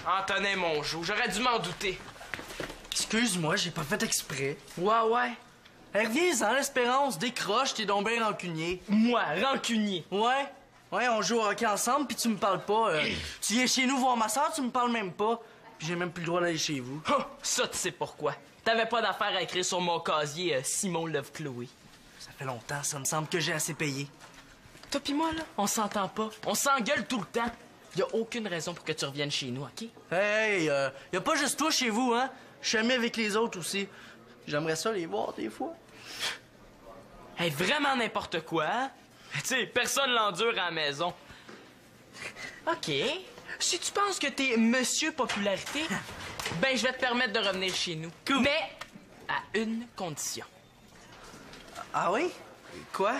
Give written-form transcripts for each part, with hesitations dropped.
Antonin Mongeau, j'aurais dû m'en douter. Excuse-moi, j'ai pas fait exprès. Ouais. Hey, reviens-en, l'Espérance, décroche, t'es donc bien rancunier. Moi, rancunier. Ouais, on joue au hockey ensemble, puis tu me parles pas. Tu viens chez nous voir ma soeur, tu me parles même pas. Puis j'ai même plus le droit d'aller chez vous. Oh, ça, tu sais pourquoi. T'avais pas d'affaire à écrire sur mon casier Simon Love Chloé. Ça fait longtemps, ça me semble que j'ai assez payé. Toi pis moi, là, on s'entend pas. On s'engueule tout le temps. Y a aucune raison pour que tu reviennes chez nous, OK? Hey, y a pas juste toi chez vous, hein? Je suis ami avec les autres aussi. J'aimerais ça les voir des fois. Hey, vraiment n'importe quoi, hein? Tu sais, personne l'endure à la maison. OK. Si tu penses que t'es monsieur popularité, ben je vais te permettre de revenir chez nous. Cool. Mais à une condition. Ah oui? Quoi?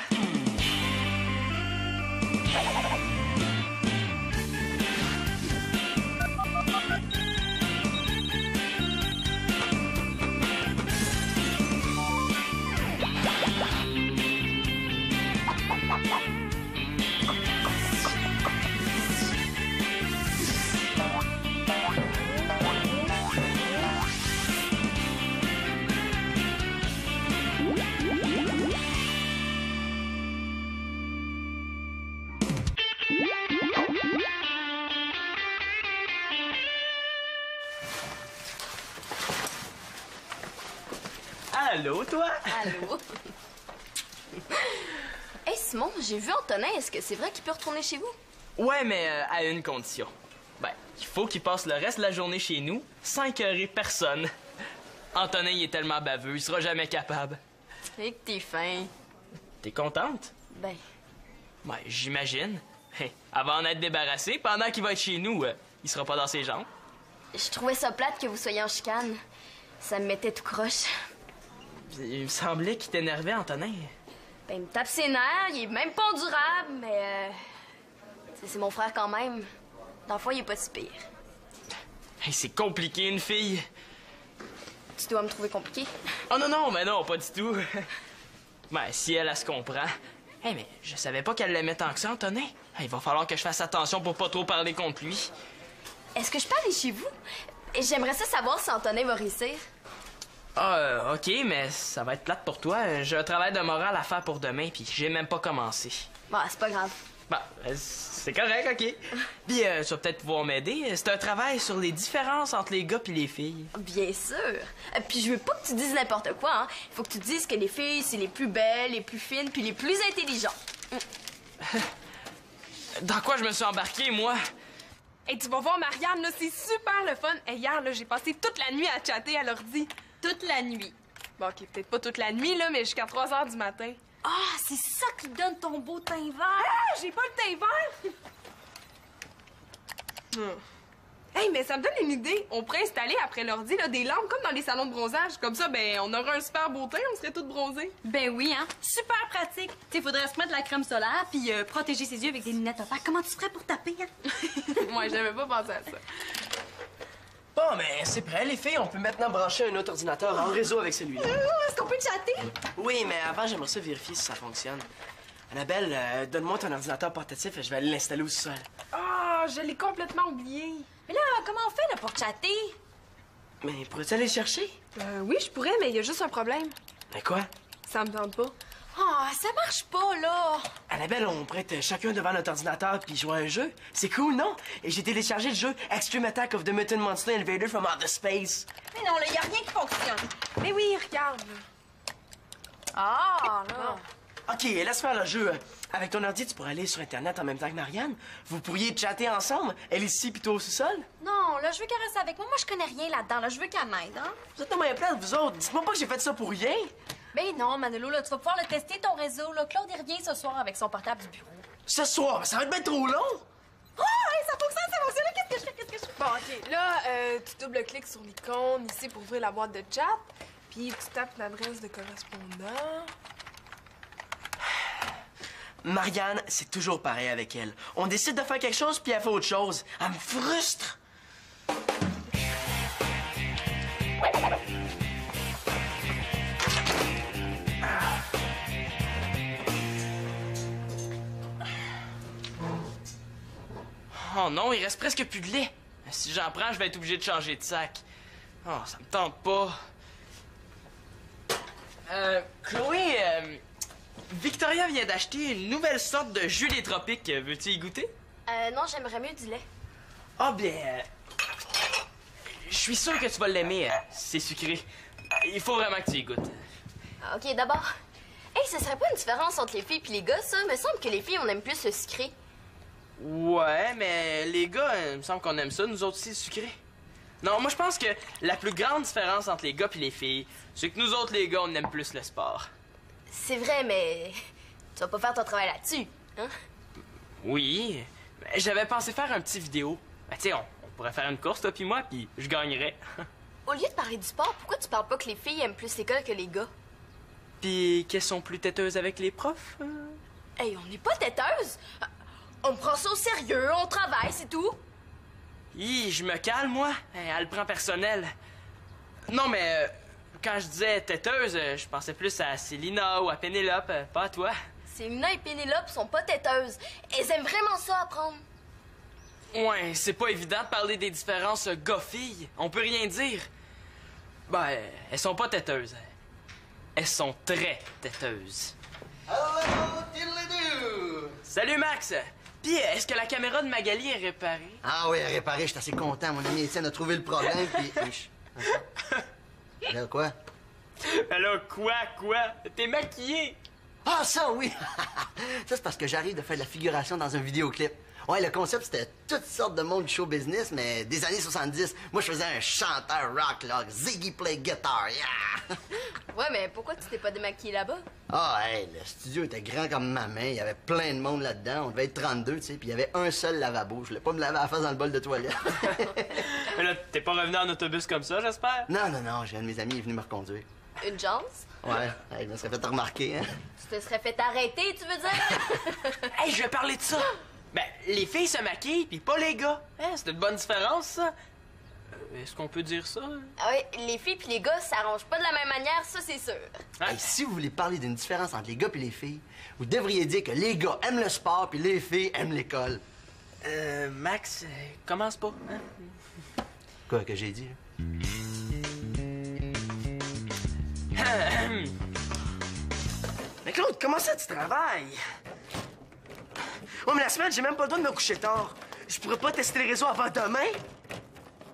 Allô, toi? Allô? Hey Simon, j'ai vu Antonin. Est-ce que c'est vrai qu'il peut retourner chez vous? Ouais, mais à une condition. Ben, il faut qu'il passe le reste de la journée chez nous sans écœurer personne. Antonin, il est tellement baveux, il sera jamais capable. Et que t'es fin. T'es contente? Ben, Ben, j'imagine. Hey, avant d'être débarrassé, pendant qu'il va être chez nous, il sera pas dans ses jambes. je trouvais ça plate que vous soyez en chicane. Ça me mettait tout croche. Il me semblait qu'il t'énervait, Antonin. Ben, il me tape ses nerfs, il est même pas endurable, mais c'est mon frère quand même. Dans le fond, il est pas si pire. Hey, c'est compliqué, une fille. Tu dois me trouver compliqué. Oh non, mais non, pas du tout. Ben, si elle se comprend. Hey, mais je savais pas qu'elle l'aimait tant que ça, Antonin. Hey, il va falloir que je fasse attention pour pas trop parler contre lui. Est-ce que je peux aller chez vous? J'aimerais ça savoir si Antonin va réussir. Ah, OK, mais ça va être plate pour toi. J'ai un travail de morale à faire pour demain, puis j'ai même pas commencé. Bon, c'est pas grave. Ben, c'est correct, OK. Puis tu vas peut-être pouvoir m'aider. C'est un travail sur les différences entre les gars puis les filles. Bien sûr. Puis je veux pas que tu dises n'importe quoi, hein. Il faut que tu dises que les filles, c'est les plus belles, les plus fines, puis les plus intelligentes. Dans quoi je me suis embarqué, moi? Hey, tu vas voir Marianne, là, c'est super le fun. Hey, hier, là, j'ai passé toute la nuit à chatter à l'ordi. Toute la nuit. Bon, OK, peut-être pas toute la nuit, là, mais jusqu'à 3 heures du matin. Ah, c'est ça qui donne ton beau teint vert. Ah, j'ai pas le teint vert! Hey, mais ça me donne une idée. On pourrait installer après l'ordi là, des lampes comme dans les salons de bronzage. Comme ça, ben, on aurait un super beau teint, on serait toutes bronzées. Ben oui, hein. Super pratique. Tu sais, faudrait se mettre de la crème solaire puis protéger ses yeux avec des lunettes opaques. Comment tu ferais pour taper, hein? Moi, j'avais pas pensé à ça. Bon, mais c'est prêt, les filles. On peut maintenant brancher un autre ordinateur en réseau avec celui-là. Est-ce qu'on peut chatter? Oui, mais avant, j'aimerais ça vérifier si ça fonctionne. Annabelle, donne-moi ton ordinateur portatif et je vais aller l'installer au sol. Ah, je l'ai complètement oublié. Mais là, comment on fait là, pour chatter? Mais pourrais-tu aller le chercher? Oui, je pourrais, mais il y a juste un problème. Mais quoi? Ça me tente pas. Ah, ça marche pas, là. Annabelle, on pourrait être chacun devant notre ordinateur puis jouer à un jeu. C'est cool, non? Et j'ai téléchargé le jeu Extreme Attack of the Mutant Monster Invader from Outer Space. Mais non, là, y a rien qui fonctionne. Mais oui, regarde. Là. Ah, là. OK, laisse faire le jeu. Avec ton ordi, tu pourrais aller sur Internet en même temps que Marianne. Vous pourriez chatter ensemble. Elle ici, puis toi au sous-sol. Non, là, je veux qu'elle reste avec moi. Moi, je connais rien là-dedans. Là, je veux qu'elle m'aide, hein. Vous êtes dans ma place, vous autres. Dites-moi pas que j'ai fait ça pour rien. Ben non, Manolo, là, tu vas pouvoir le tester, ton réseau. Là. Claude, il revient ce soir avec son portable du bureau. Ce soir, mais ça va être bien trop long. Oh, hey, ça fonctionne. Qu'est-ce que je fais? Bon, OK. Là, tu double-cliques sur l'icône ici pour ouvrir la boîte de chat. Puis tu tapes l'adresse de correspondant. Marianne, c'est toujours pareil avec elle. On décide de faire quelque chose, puis elle fait autre chose. Elle me frustre. Oh non, il reste presque plus de lait. Si j'en prends, je vais être obligé de changer de sac. Oh, ça me tente pas. Chloé, Victoria vient d'acheter une nouvelle sorte de jus des tropiques. Veux-tu y goûter? Non, j'aimerais mieux du lait. Ah bien, je suis sûr que tu vas l'aimer. C'est sucré. Il faut vraiment que tu y goûtes. OK, d'abord. Hey, ce serait pas une différence entre les filles et les gars, ça? Il me semble que les filles, on aime plus le sucré. Ouais, mais les gars, il me semble qu'on aime ça, nous autres aussi, le sucré. Non, moi je pense que la plus grande différence entre les gars et les filles, c'est que nous autres, les gars, on aime plus le sport. C'est vrai, mais tu vas pas faire ton travail là-dessus, hein? Oui, mais j'avais pensé faire un petit vidéo. Ben, tu sais, on pourrait faire une course, toi puis moi, puis je gagnerais. Au lieu de parler du sport, pourquoi tu parles pas que les filles aiment plus l'école que les gars? Puis qu'elles sont plus têteuses avec les profs? Hey, on n'est pas têteuses! On prend ça au sérieux, on travaille, c'est tout. Hi, je me calme, moi. Elle le prend personnel. Non, mais quand je disais têteuse, je pensais plus à Célina ou à Pénélope, pas à toi. Célina et Pénélope sont pas têteuses. Elles aiment vraiment ça apprendre. Ouais, c'est pas évident de parler des différences gars-filles. On peut rien dire. Ben, elles sont pas têteuses. Elles sont très têteuses. Hello, diddly-doo! Salut, Max! Puis, est-ce que la caméra de Magali est réparée? Ah oui, réparé, je suis assez content. Mon ami Étienne a trouvé le problème, puis... Là, quoi? Alors, quoi? T'es maquillée! Ah, ça, oui! Ça, c'est parce que j'arrive de faire de la figuration dans un vidéoclip. Ouais, le concept, c'était toutes sortes de monde du show business, mais des années 70. Moi, je faisais un chanteur rock, là. Ziggy play guitar, yeah! Ouais, mais pourquoi tu t'es pas démaquillée là-bas? Ah, hey, le studio était grand comme ma main. Il y avait plein de monde là-dedans. On devait être 32, tu sais, puis il y avait un seul lavabo. Je voulais pas me laver la face dans le bol de toilette. Mais là, t'es pas revenu en autobus comme ça, j'espère? Non, j'ai un de mes amis qui est venu me reconduire. Une chance? Ouais, hey, je me serais fait remarquer, hein. Tu te serais fait arrêter, tu veux dire? Hey, je vais parler de ça! Ben, les filles se maquillent, puis pas les gars. Hein, c'est une bonne différence, ça. Est-ce qu'on peut dire ça? Ah oui, les filles puis les gars s'arrangent pas de la même manière, ça c'est sûr. Hein? Hey, si vous voulez parler d'une différence entre les gars et les filles, vous devriez dire que les gars aiment le sport puis les filles aiment l'école. Max, commence pas, hein? Quoi que j'ai dit, là? Mais Claude, comment ça tu travailles? Ouais, mais la semaine, j'ai même pas le droit de me coucher tard. Je pourrais pas tester les réseaux avant demain?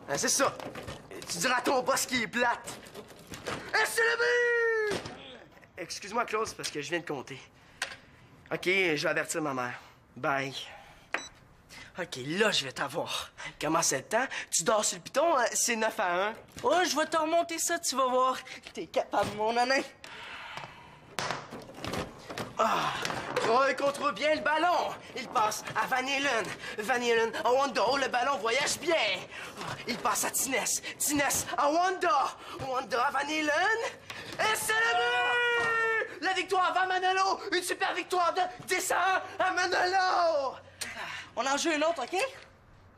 Ben, c'est ça. Tu diras à ton boss qu'il est plate. C'est le but! Excuse-moi, Claude, c'est parce que je viens de compter. OK, je vais avertir ma mère. Bye. OK, là, je vais t'avoir. Comment c'est le temps? Tu dors sur le piton, c'est 9-1. Oh, je vais te remonter ça, tu vas voir. T'es capable, mon nanin. Ah! Oh, il contrôle bien le ballon. Il passe à Van Halen. Van Halen à Wanda. Oh, le ballon voyage bien. Ah, il passe à Tines. Tines à Wanda. Wanda à Van Halen. Et c'est le but! La victoire va à Manolo. Une super victoire de 10-1 à Manolo. On en joue une autre, OK?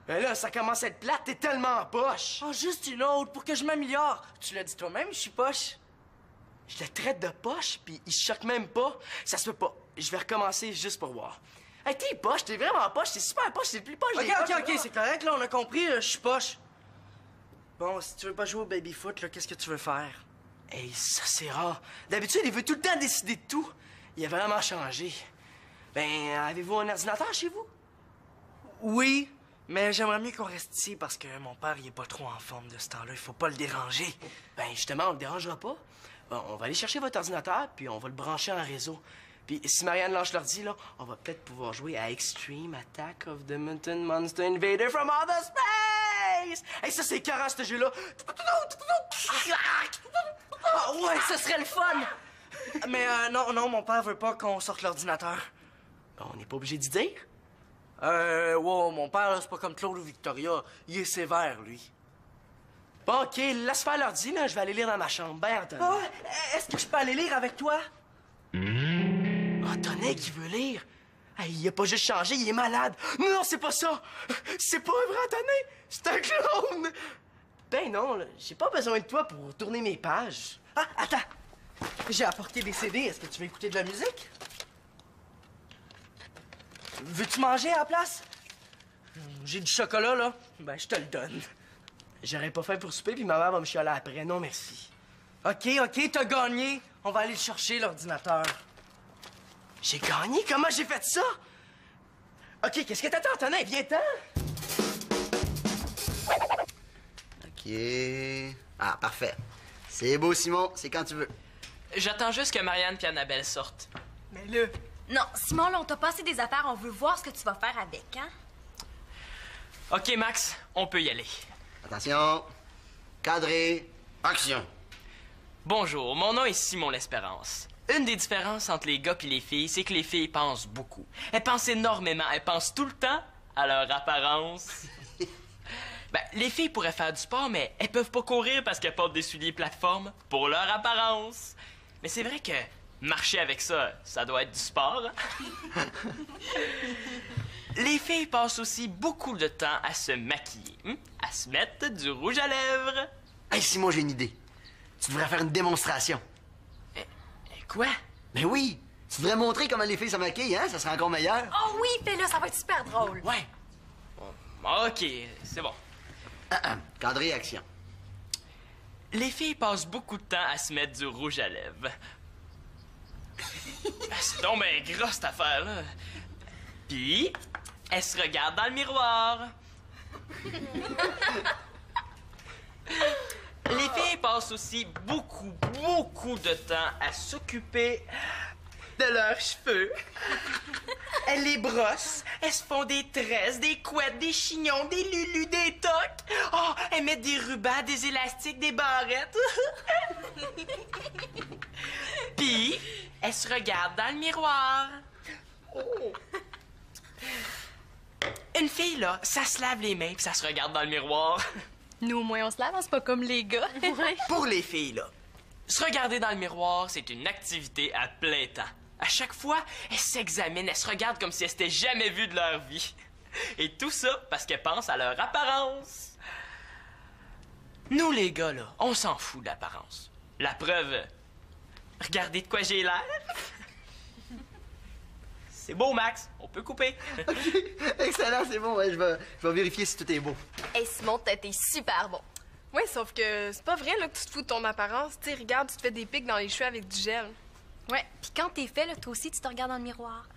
Ben là, ça commence à être plate. T'es tellement en poche. Oh, juste une autre pour que je m'améliore. Tu l'as dit toi-même, je suis poche. Je le traite de poche, puis il se choque même pas. Ça se peut pas. Je vais recommencer juste pour voir. Hey, t'es poche, t'es vraiment poche, t'es super poche, c'est le plus poche. OK, c'est correct, là, on a compris, je suis poche. Bon, si tu veux pas jouer au baby-foot, là, qu'est-ce que tu veux faire? Hey, ça, c'est rare. D'habitude, il veut tout le temps décider de tout. Il a vraiment changé. Ben, avez-vous un ordinateur chez vous? Oui, mais j'aimerais mieux qu'on reste ici parce que mon père, il est pas trop en forme de ce temps-là. Il faut pas le déranger. Ben, justement, on le dérangera pas. Bon, on va aller chercher votre ordinateur, puis on va le brancher en réseau. Puis si Marianne lâche l'ordi, là, on va peut-être pouvoir jouer à Extreme Attack of the Mutant Monster Invader from Outer Space! Hey, ça, c'est écœurant, ce jeu-là! Ah ouais, ce serait le fun! Mais non, mon père veut pas qu'on sorte l'ordinateur. Bon, on n'est pas obligé d'y dire? Wow, mon père, là, c'est pas comme Claude ou Victoria. Il est sévère, lui. Bon, OK, laisse faire l'ordi, là. Je vais aller lire dans ma chambre. Ben, Anthony. Oh, est-ce que je peux aller lire avec toi? Anthony qui veut lire? Hey, il a pas juste changé, il est malade. Non, c'est pas ça. C'est pas un vrai Anthony. C'est un clone. Ben non, là, j'ai pas besoin de toi pour tourner mes pages. Ah, attends. J'ai apporté des CD. Est-ce que tu veux écouter de la musique? Veux-tu manger à la place? J'ai du chocolat, là. Ben, je te le donne. J'aurais pas faim pour souper, puis ma mère va me chialer après. Non, merci. OK, t'as gagné. On va aller le chercher, l'ordinateur. J'ai gagné? Comment j'ai fait ça? OK, qu'est-ce que t'attends, Antonin? Viens-t'en! OK. Ah, parfait. C'est beau, Simon. C'est quand tu veux. J'attends juste que Marianne et Annabelle sortent. Mais là... Non, Simon, là, on t'a passé des affaires, on veut voir ce que tu vas faire avec, hein? OK, Max, on peut y aller. Attention. Cadré. Action. Bonjour, mon nom est Simon L'Espérance. Une des différences entre les gars et les filles, c'est que les filles pensent beaucoup. Elles pensent énormément, elles pensent tout le temps à leur apparence. Ben, les filles pourraient faire du sport, mais elles peuvent pas courir parce qu'elles portent des souliers plateforme pour leur apparence. Mais c'est vrai que marcher avec ça, ça doit être du sport. Les filles passent aussi beaucoup de temps à se maquiller, à se mettre du rouge à lèvres. Hey, Simon, j'ai une idée. Tu devrais faire une démonstration. Quoi? Ben oui. Tu devrais montrer comment les filles se maquillent, hein? Ça serait encore meilleur. Oh oui, fais-le, ça va être super drôle. Ouais. OK, c'est bon. Cadré, action. Les filles passent beaucoup de temps à se mettre du rouge à lèvres. C'est donc ben gras, cette affaire-là. Puis, elles se regardent dans le miroir. Les filles passent aussi beaucoup de temps à s'occuper de leurs cheveux. Elles les brossent, elles se font des tresses, des couettes, des chignons, des lulus, des toques. Oh, elles mettent des rubans, des élastiques, des barrettes. Puis, elles se regardent dans le miroir. Oh. Une fille, là, ça se lave les mains puis ça se regarde dans le miroir. Nous, au moins, on se lave, c'est pas comme les gars. Pour les filles, là, se regarder dans le miroir, c'est une activité à plein temps. À chaque fois, elles s'examinent, elles se regardent comme si elles s'étaient jamais vues de leur vie. Et tout ça parce qu'elles pensent à leur apparence. Nous, les gars, là, on s'en fout de l'apparence. La preuve, regardez de quoi j'ai l'air. C'est beau, Max. On peut couper. OK. Excellent, c'est bon. Ouais, je vais vérifier si tout est beau. Hey, Simon, t'as été super bon. Ouais, sauf que c'est pas vrai là, que tu te fous de ton apparence. Tu sais, regarde, tu te fais des pics dans les cheveux avec du gel. Ouais, puis quand t'es fait, là, toi aussi, tu te regardes dans le miroir.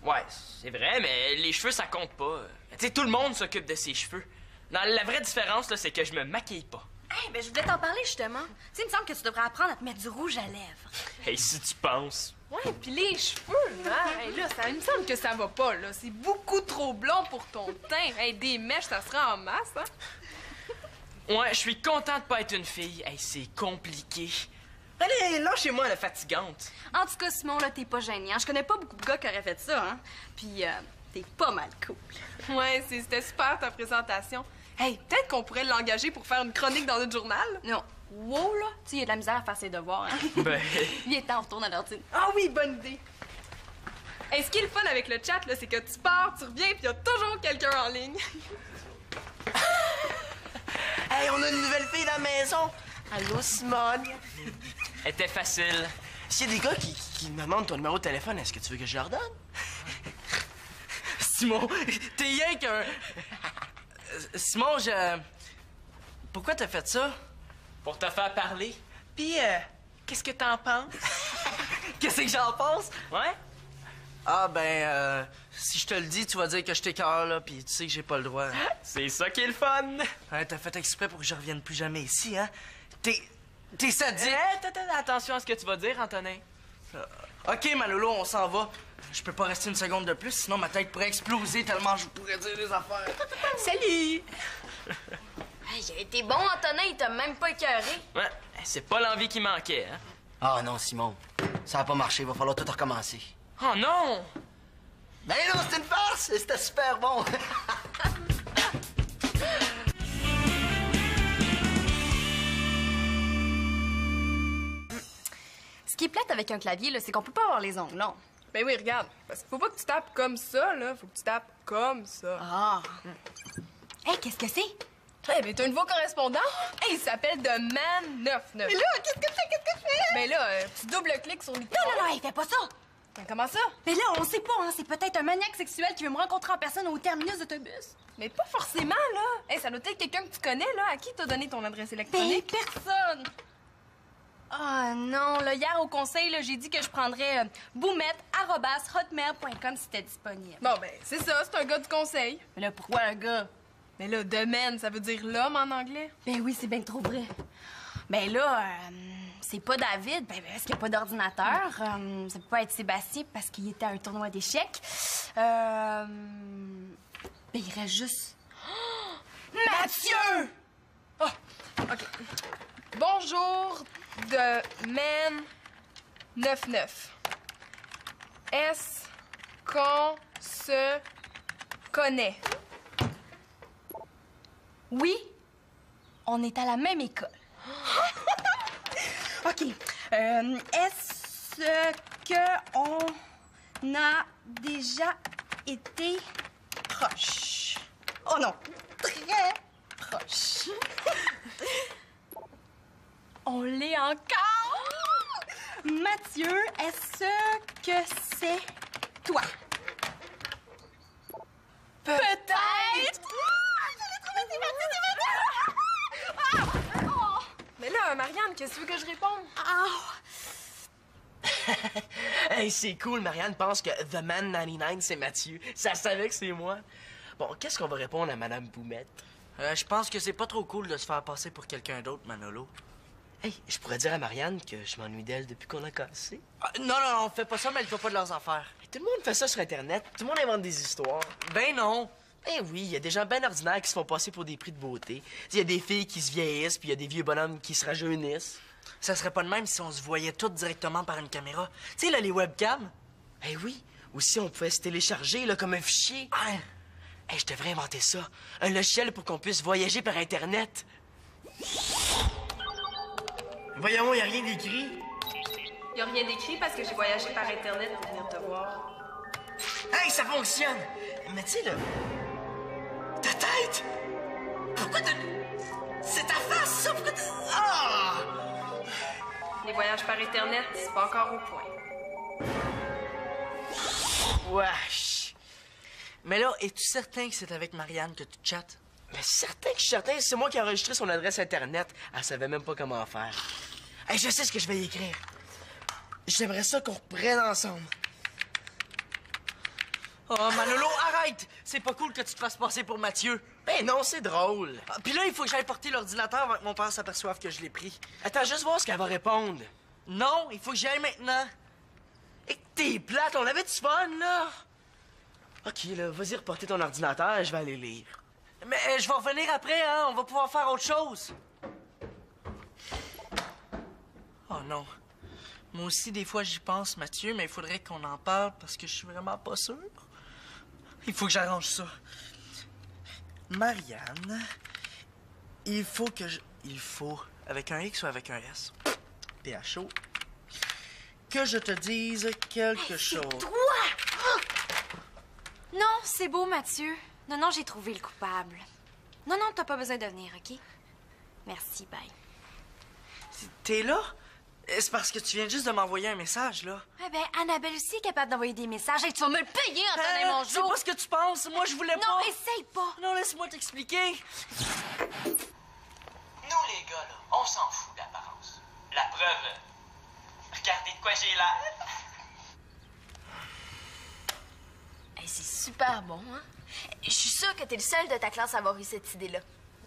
Ouais, c'est vrai, mais les cheveux, ça compte pas. Tu sais, tout le monde s'occupe de ses cheveux. Non, la vraie différence, là, c'est que je me maquille pas. Hey, ben je voulais t'en parler, justement. Tu sais, il me semble que tu devrais apprendre à te mettre du rouge à lèvres. Hey, si tu penses. Ouais, puis les cheveux, hein? Hey, là, ça il me semble que ça va pas, là. C'est beaucoup trop blond pour ton teint. Hey, des mèches, ça sera en masse, hein? Ouais, je suis content de pas être une fille. Hey, c'est compliqué. Allez, lâchez-moi la fatigante. En tout cas, Simon, là, t'es pas génial. Je connais pas beaucoup de gars qui auraient fait ça, hein. Puis, t'es pas mal cool. Ouais, c'était super ta présentation. Hey, peut-être qu'on pourrait l'engager pour faire une chronique dans notre journal. Non. Wow, là, tu sais, il y a de la misère à faire ses devoirs, hein. Ben... Il est temps, on retourne à l'ordi. Ah oui, bonne idée. Hey, ce qui est le fun avec le chat, là, c'est que tu pars, tu reviens, puis il y a toujours quelqu'un en ligne. Hey, on a une nouvelle fille à la maison! Allô, Simone? était facile. S'il y a des gars qui me demandent ton numéro de téléphone, est-ce que tu veux que je leur donne? Simon, t'es rien qu'un... Simon, Pourquoi t'as fait ça? Pour te faire parler. Puis, qu'est-ce que t'en penses? Qu'est-ce que j'en pense? Ouais? Ah, ben, si je te le dis, tu vas dire que je t'écœure, là, pis tu sais que j'ai pas le droit. C'est ça qui est le fun. Ouais, t'as fait exprès pour que je revienne plus jamais ici, hein? T'es sadique! Attention à ce que tu vas dire, Antonin. OK, Malolo, on s'en va. Je peux pas rester une seconde de plus, sinon ma tête pourrait exploser tellement je pourrais dire des affaires. Salut! Hey, j'ai été bon, Antonin, il t'a même pas écœuré. Ouais, c'est pas l'envie qui manquait, hein? Ah non, Simon. Ça a pas marché. Va falloir tout recommencer. Oh non! Ben non, c'était une farce! C'était super bon! Ce qui est plate avec un clavier, là, c'est qu'on peut pas avoir les ongles longs. Ben oui, regarde. Parce qu'il faut pas que tu tapes comme ça, là. Faut que tu tapes comme ça. Ah! Hey, qu'est-ce que c'est? Eh ben, t'as un nouveau correspondant? Hey, il s'appelle The Man 99. Mais là, qu'est-ce que c'est? Ben là, tu double-cliques sur l'icône. Non, non, non, hey, fais pas ça! Comment ça? Mais là, on sait pas, hein. C'est peut-être un maniaque sexuel qui veut me rencontrer en personne au terminus d'autobus. Mais pas forcément, là. Hey, ça doit être quelqu'un que tu connais, là. À qui t'as donné ton adresse Ben, électronique? personne! Ah non, là, hier au conseil, là, j'ai dit que je prendrais boumette@hotmail.com si c'était disponible. Bon, ben, c'est ça, c'est un gars du conseil. Mais là, pourquoi un gars? Mais là, domaine, ça veut dire l'homme en anglais. Ben oui, c'est bien trop vrai. Ben là, c'est pas David, ben parce qu'il n'y a pas d'ordinateur. Ça peut pas être Sébastien parce qu'il était à un tournoi d'échecs. Ben il reste juste... Mathieu! Oh, OK. Bonjour de Men 99. Est-ce qu'on se connaît? Oui, on est à la même école. OK. Est-ce qu'on a déjà été proche? Oh non, très proche. On l'est encore? Mathieu, est-ce que c'est toi? Peut-être! Mais là, Marianne, qu'est-ce que tu veux que je réponde? Hey, c'est cool, Marianne pense que The Man 99, c'est Mathieu. Ça savait que c'est moi. Bon, qu'est-ce qu'on va répondre à Madame Boumette? Je pense que c'est pas trop cool de se faire passer pour quelqu'un d'autre, Manolo. Hey, je pourrais dire à Marianne que je m'ennuie d'elle depuis qu'on a cassé. Non, fais pas ça, mais elle fait pas de leurs affaires. Hey, tout le monde fait ça sur Internet. Tout le monde invente des histoires. Ben non! Eh oui, il y a des gens bien ordinaires qui se font passer pour des prix de beauté. Il y a des filles qui se vieillissent, puis il y a des vieux bonhommes qui se rajeunissent. Ça serait pas de même si on se voyait toutes directement par une caméra. Tu sais, là, les webcams. Eh oui, ou si on pouvait se télécharger, là, comme un fichier. Ah, Hey, je devrais inventer ça. Un logiciel pour qu'on puisse voyager par Internet. Voyons, y a rien d'écrit. Y a rien d'écrit parce que j'ai voyagé par Internet pour venir te voir. Hey, ça fonctionne! Mais tu sais, là... Ta tête! Pourquoi t'as... C'est ta face, ça! Pourquoi t'as... Ah! Les voyages par Internet, c'est pas encore au point. Wesh! mais là, es-tu certain que c'est avec Marianne que tu chattes? Mais certain que je suis certain, c'est moi qui ai enregistré son adresse Internet. Elle savait même pas comment faire. Hey, je sais ce que je vais y écrire. J'aimerais ça qu'on reprenne ensemble. Oh, Manolo, arrête! C'est pas cool que tu te fasses passer pour Mathieu. Ben non, c'est drôle. Ah, puis là, il faut que j'aille porter l'ordinateur avant que mon père s'aperçoive que je l'ai pris. Attends, juste voir ce qu'elle va répondre. Non, il faut que j'y aille maintenant. Et que t'es plate, on avait du fun, là. OK, là, vas-y reporter ton ordinateur, je vais aller lire. Mais je vais revenir après, hein? On va pouvoir faire autre chose. Oh non. Moi aussi, des fois, j'y pense, Mathieu, mais il faudrait qu'on en parle parce que je suis vraiment pas sûr. Il faut que j'arrange ça. Marianne, il faut que je... Il faut, avec un X ou avec un S? PHO. Que je te dise quelque chose. Toi! Non, c'est beau, Mathieu. Non, j'ai trouvé le coupable. Non, t'as pas besoin de venir, OK? Merci, bye. T'es là? C'est parce que tu viens juste de m'envoyer un message, là. Eh ben, Annabelle aussi est capable d'envoyer des messages et tu vas me le payer en tenant mon C'est jour. pas ce que tu penses. Moi, je voulais pas. Non, essaye pas. Non, laisse-moi t'expliquer. Nous, les gars, là, on s'en fout d'apparence. La preuve, regardez de quoi j'ai l'air. Hey, c'est super bon, hein? Je suis sûre que t'es le seul de ta classe à avoir eu cette idée-là.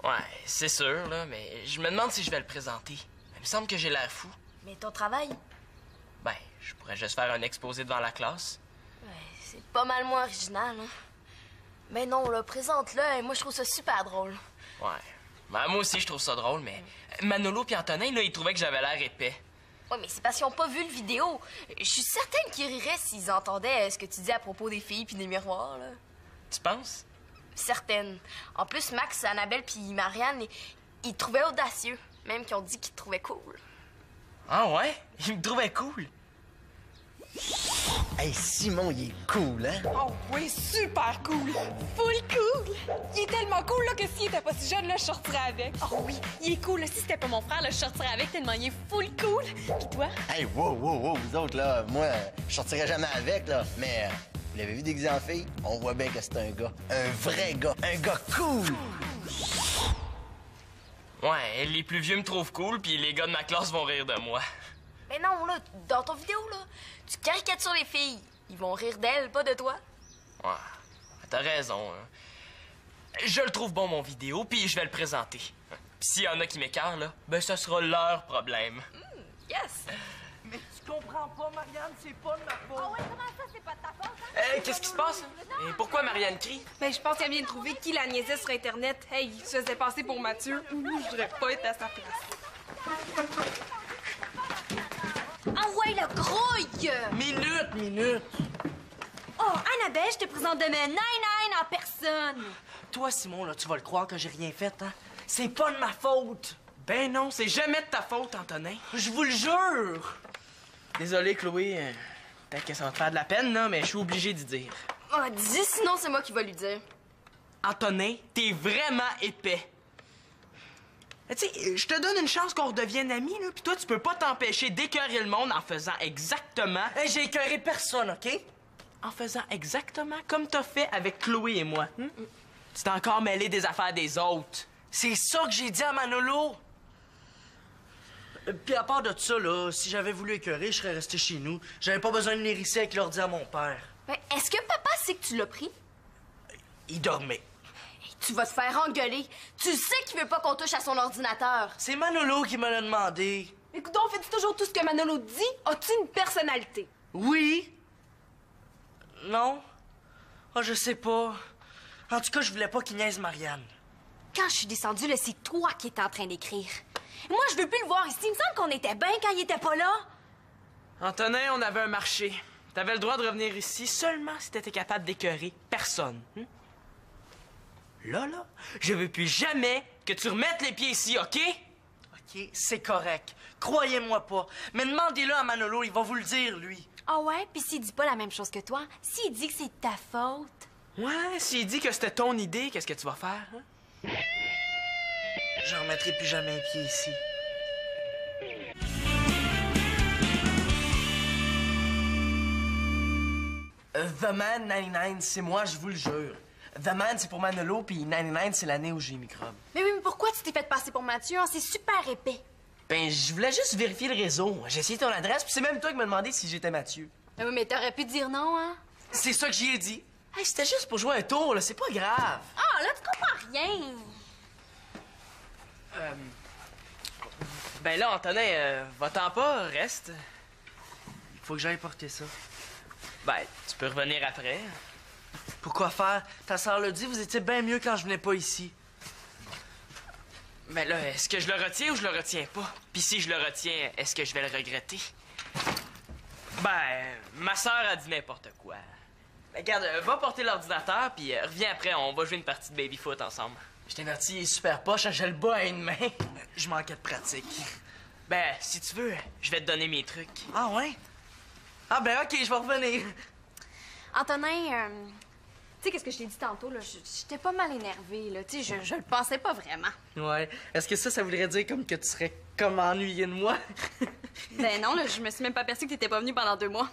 Ouais, c'est sûr, là, mais je me demande si je vais le présenter. Il me semble que j'ai l'air fou. Mais ton travail, Ben, je pourrais juste faire un exposé devant la classe. c'est pas mal moins original, hein? Mais non, là, présente-le, et moi, je trouve ça super drôle. Ouais. Ben, moi aussi, je trouve ça drôle, mais Manolo puis Antonin, là, ils trouvaient que j'avais l'air épais. Ouais, mais c'est parce qu'ils ont pas vu le vidéo. Je suis certaine qu'ils riraient s'ils entendaient ce que tu dis à propos des filles puis des miroirs, là. Tu penses? Certaine. En plus, Max, Annabelle puis Marianne, ils te trouvaient audacieux. Même qu'ils ont dit qu'ils te trouvaient cool. Ah ouais? Ils me trouvaient cool. Hey, Simon, il est cool, hein? Oh oui, super cool! Full cool! Il est tellement cool là, que s'il était pas si jeune, là, je sortirais avec. Oh oui, il est cool. Là. Si c'était pas mon frère, là, je sortirais avec tellement il est full cool. Puis toi? Hey, wow, vous autres, là, moi, je sortirais jamais avec, là, mais vous l'avez vu déguisé en fille? On voit bien que c'est un gars, un vrai gars, un gars cool! Ouais, les plus vieux me trouvent cool, puis les gars de ma classe vont rire de moi. Mais non, là, dans ton vidéo, là, tu caricatures les filles. Ils vont rire d'elles, pas de toi. Ouais, t'as raison. Hein. Je le trouve bon, mon vidéo, puis je vais le présenter. Puis s'il y en a qui m'écartent, là, ben ça sera leur problème. Yes! Mais tu comprends pas, Marianne, c'est pas de ma faute. Ah ouais, comment ça, c'est pas de ta faute? Hein? Qu'est-ce qui se passe? Et pourquoi Marianne crie? Ben, je pense qu'elle vient de trouver qui la niaisait sur Internet. Hey, il se faisait passer pour Mathieu. Je voudrais pas être à sa place. Ah ouais, le grouille! Minute! Oh, Annabelle, je te présente demain 99 en personne. Toi, Simon, là, tu vas le croire que j'ai rien fait, hein? C'est pas de ma faute! Ben non, c'est jamais de ta faute, Antonin. Je vous le jure! Désolé, Chloé. Peut-être que ça va te faire de la peine, là, mais je suis obligé d'y dire. Oh, dis, sinon c'est moi qui va lui dire. Antonin, t'es vraiment épais. Tu sais, je te donne une chance qu'on redevienne amis, là, puis toi, tu peux pas t'empêcher d'écœurer le monde en faisant exactement... Hey, j'ai écœuré personne, OK? En faisant exactement comme t'as fait avec Chloé et moi. Tu t'es encore mêlé des affaires des autres. C'est ça que j'ai dit à Manolo! Puis à part de ça, là, si j'avais voulu écœurer, je serais resté chez nous. J'avais pas besoin de venir ici avec l'ordi à mon père. Ben, est-ce que papa sait que tu l'as pris? Il dormait. Tu vas te faire engueuler. Tu sais qu'il veut pas qu'on touche à son ordinateur. C'est Manolo qui me l'a demandé. Écoute, on fait toujours tout ce que Manolo dit. As-tu une personnalité? Oui? Non? Oh, je sais pas. En tout cas, je voulais pas qu'il niaise Marianne. Quand je suis descendue, là, c'est toi qui étais en train d'écrire. Moi, je veux plus le voir ici. Il me semble qu'on était bien quand il était pas là. Antonin, on avait un marché. T'avais le droit de revenir ici seulement si t'étais capable d'écœurer personne. Là, je veux plus jamais que tu remettes les pieds ici, OK? OK, c'est correct. Croyez-moi pas. Mais demandez-le à Manolo, il va vous le dire, lui. Ah ouais? Puis s'il dit pas la même chose que toi, s'il dit que c'est de ta faute... Ouais, s'il dit que c'était ton idée, qu'est-ce que tu vas faire, hein? Je remettrai plus jamais les pieds ici. The Man 99, c'est moi, je vous le jure. The Man, c'est pour Manolo, puis 99, c'est l'année où j'ai microbe. Mais oui, mais pourquoi tu t'es fait passer pour Mathieu? Hein? C'est super épais. Ben, je voulais juste vérifier le réseau. J'ai essayé ton adresse, puis c'est même toi qui m'as demandé si j'étais Mathieu. Mais oui, mais t'aurais pu dire non, hein? C'est ça que j'y ai dit. Hey, c'était juste pour jouer un tour, là, c'est pas grave. Ah, là, tu comprends rien. Ben là, Antonin, va-t'en pas, reste. Faut que j'aille porter ça. Ben, tu peux revenir après. Pourquoi faire? Ta sœur l'a dit, vous étiez bien mieux quand je venais pas ici. Ben là, est-ce que je le retiens ou je le retiens pas? Puis si je le retiens, est-ce que je vais le regretter? Ben, ma sœur a dit n'importe quoi. Ben, regarde, va porter l'ordinateur, puis reviens après, on va jouer une partie de baby-foot ensemble. Je t'avertis, il est super poche, j'ai le bas à une main. Je manquais de pratique. Ben, si tu veux, je vais te donner mes trucs. Ah ouais? Ah ben ok, je vais revenir. Antonin, tu sais, qu'est-ce que je t'ai dit tantôt, là? J'étais pas mal énervée, là. Tu sais, je le pensais pas vraiment. Ouais. Est-ce que ça voudrait dire comme que tu serais comme ennuyé de moi? Ben non, là, je me suis même pas aperçue que t'étais pas venu pendant 2 mois.